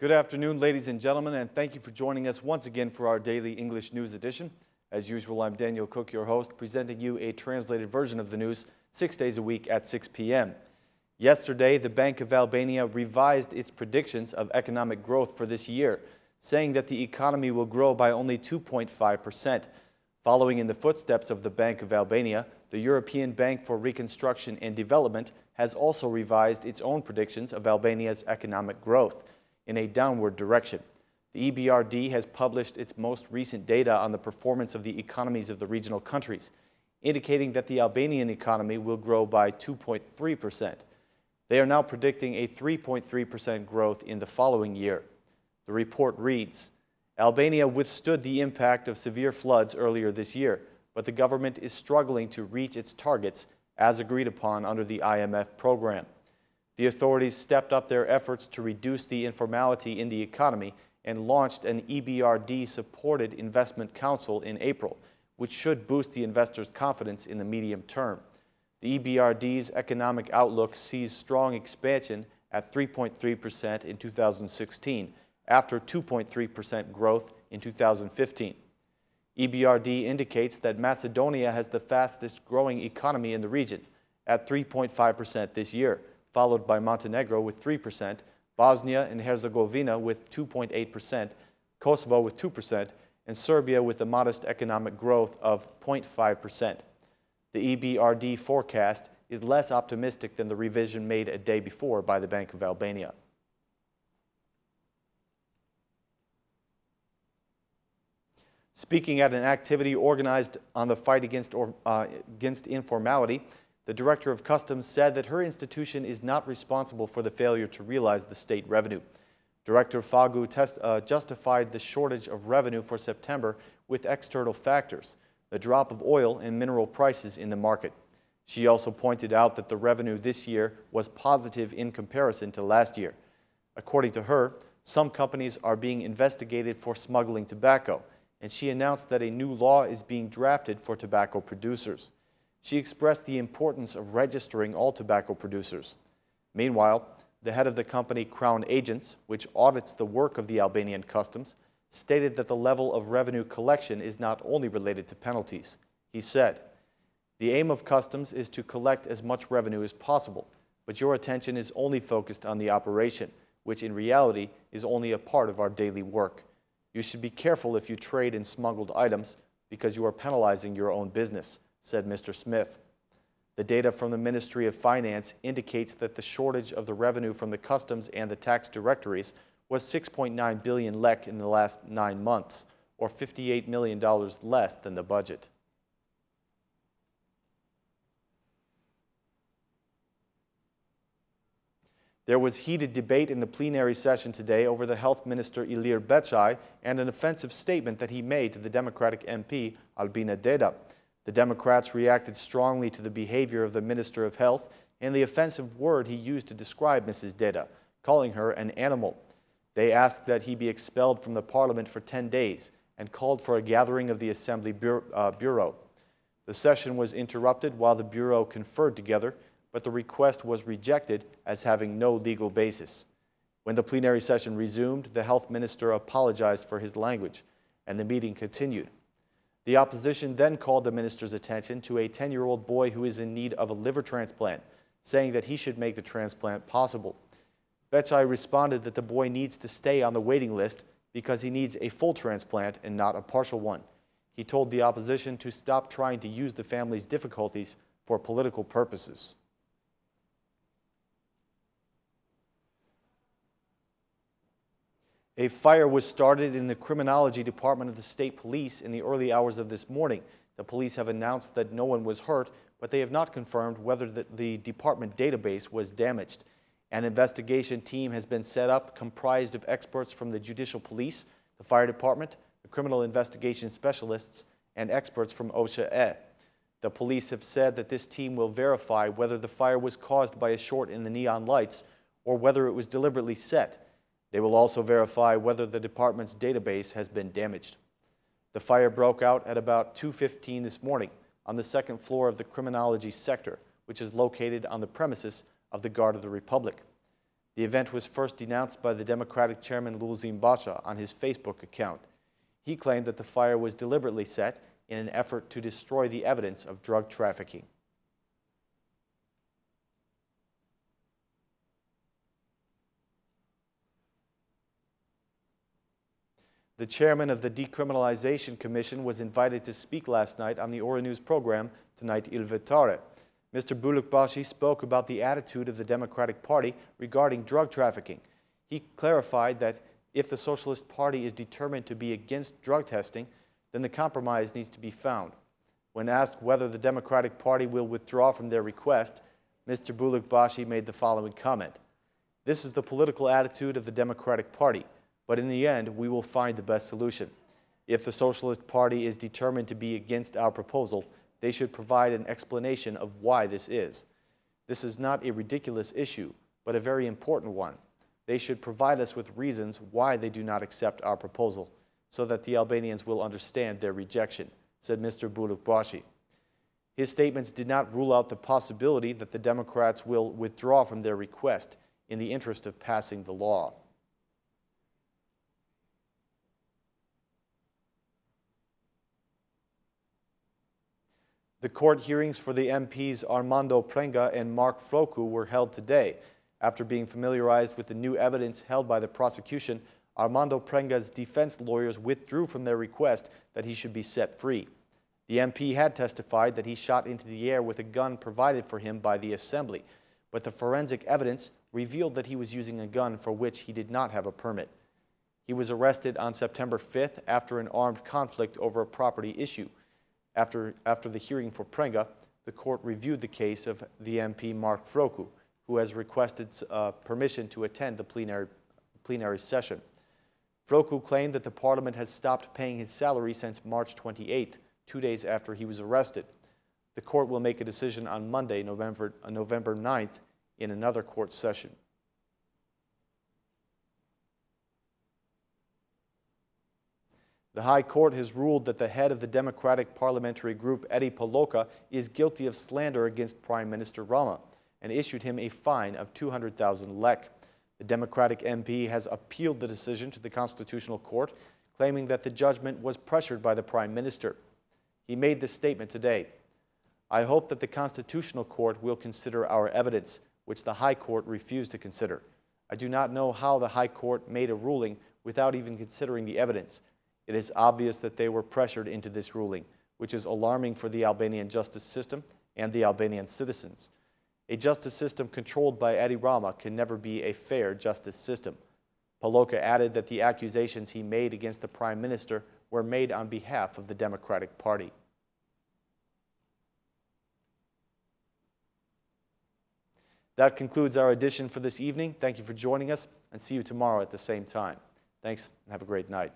Good afternoon, ladies and gentlemen, and thank you for joining us once again for our daily English news edition. As usual, I'm Daniel Cook, your host, presenting you a translated version of the news 6 days a week at 6 p.m. Yesterday, the Bank of Albania revised its predictions of economic growth for this year, saying that the economy will grow by only 2.5%. Following in the footsteps of the Bank of Albania, the European Bank for Reconstruction and Development has also revised its own predictions of Albania's economic growth in a downward direction. The EBRD has published its most recent data on the performance of the economies of the regional countries, indicating that the Albanian economy will grow by 2.3%. They are now predicting a 3.3% growth in the following year. The report reads, Albania withstood the impact of severe floods earlier this year, but the government is struggling to reach its targets as agreed upon under the IMF program. The authorities stepped up their efforts to reduce the informality in the economy and launched an EBRD-supported investment council in April, which should boost the investors' confidence in the medium term. The EBRD's economic outlook sees strong expansion at 3.3% in 2016, after 2.3% growth in 2015. EBRD indicates that Macedonia has the fastest growing economy in the region, at 3.5% this year, followed by Montenegro with 3%, Bosnia and Herzegovina with 2.8%, Kosovo with 2%, and Serbia with a modest economic growth of 0.5%. The EBRD forecast is less optimistic than the revision made a day before by the Bank of Albania. Speaking at an activity organized on the fight against informality, the Director of Customs said that her institution is not responsible for the failure to realize the state revenue. Director Frroku justified the shortage of revenue for September with external factors, the drop of oil and mineral prices in the market. She also pointed out that the revenue this year was positive in comparison to last year. According to her, some companies are being investigated for smuggling tobacco, and she announced that a new law is being drafted for tobacco producers. She expressed the importance of registering all tobacco producers. Meanwhile, the head of the company Crown Agents, which audits the work of the Albanian customs, stated that the level of revenue collection is not only related to penalties. He said, "The aim of customs is to collect as much revenue as possible, but your attention is only focused on the operation, which in reality is only a part of our daily work. You should be careful if you trade in smuggled items because you are penalizing your own business," said Mr. Smith. The data from the Ministry of Finance indicates that the shortage of the revenue from the customs and the tax directories was 6.9 billion lek in the last 9 months, or $58 million less than the budget. There was heated debate in the plenary session today over the Health Minister Beqaj and an offensive statement that he made to the Democratic MP Albina Deda. The Democrats reacted strongly to the behavior of the Minister of Health and the offensive word he used to describe Mrs. Deda, calling her an animal. They asked that he be expelled from the parliament for 10 days and called for a gathering of the Assembly Bureau. The session was interrupted while the Bureau conferred together, but the request was rejected as having no legal basis. When the plenary session resumed, the health minister apologized for his language, and the meeting continued. The opposition then called the minister's attention to a 10-year-old boy who is in need of a liver transplant, saying that he should make the transplant possible. Beqaj responded that the boy needs to stay on the waiting list because he needs a full transplant and not a partial one. He told the opposition to stop trying to use the family's difficulties for political purposes. A fire was started in the criminology department of the state police in the early hours of this morning. The police have announced that no one was hurt, but they have not confirmed whether the department database was damaged. An investigation team has been set up comprised of experts from the judicial police, the fire department, the criminal investigation specialists, and experts from OSHA-E. The police have said that this team will verify whether the fire was caused by a short in the neon lights or whether it was deliberately set. They will also verify whether the department's database has been damaged. The fire broke out at about 2:15 this morning on the second floor of the criminology sector, which is located on the premises of the Guard of the Republic. The event was first denounced by the Democratic chairman Bylykbashi on his Facebook account. He claimed that the fire was deliberately set in an effort to destroy the evidence of drug trafficking. The chairman of the Decriminalization Commission was invited to speak last night on the Ora News program, Tonight Il Vettare. Mr. Bylykbashi spoke about the attitude of the Democratic Party regarding drug trafficking. He clarified that if the Socialist Party is determined to be against drug testing, then the compromise needs to be found. When asked whether the Democratic Party will withdraw from their request, Mr. Bylykbashi made the following comment. "This is the political attitude of the Democratic Party, but in the end, we will find the best solution. If the Socialist Party is determined to be against our proposal, they should provide an explanation of why this is. This is not a ridiculous issue, but a very important one. They should provide us with reasons why they do not accept our proposal, so that the Albanians will understand their rejection," said Mr. Bylykbashi. His statements did not rule out the possibility that the Democrats will withdraw from their request in the interest of passing the law. The court hearings for the MPs Armando Prenga and Mark Frroku were held today. After being familiarized with the new evidence held by the prosecution, Armando Prenga's defense lawyers withdrew from their request that he should be set free. The MP had testified that he shot into the air with a gun provided for him by the Assembly, but the forensic evidence revealed that he was using a gun for which he did not have a permit. He was arrested on September 5th after an armed conflict over a property issue. After the hearing for Prenga, the court reviewed the case of the MP Mark Frroku, who has requested permission to attend the plenary session. Frroku claimed that the parliament has stopped paying his salary since March 28th, 2 days after he was arrested. The court will make a decision on Monday, November 9th, in another court session. The High Court has ruled that the head of the Democratic Parliamentary Group, Edi Paloka, is guilty of slander against Prime Minister Rama and issued him a fine of 200,000 lek. The Democratic MP has appealed the decision to the Constitutional Court, claiming that the judgment was pressured by the Prime Minister. He made this statement today. "I hope that the Constitutional Court will consider our evidence, which the High Court refused to consider. I do not know how the High Court made a ruling without even considering the evidence. It is obvious that they were pressured into this ruling, which is alarming for the Albanian justice system and the Albanian citizens. A justice system controlled by Edi Rama can never be a fair justice system." Paloka added that the accusations he made against the Prime Minister were made on behalf of the Democratic Party. That concludes our edition for this evening. Thank you for joining us, and see you tomorrow at the same time. Thanks, and have a great night.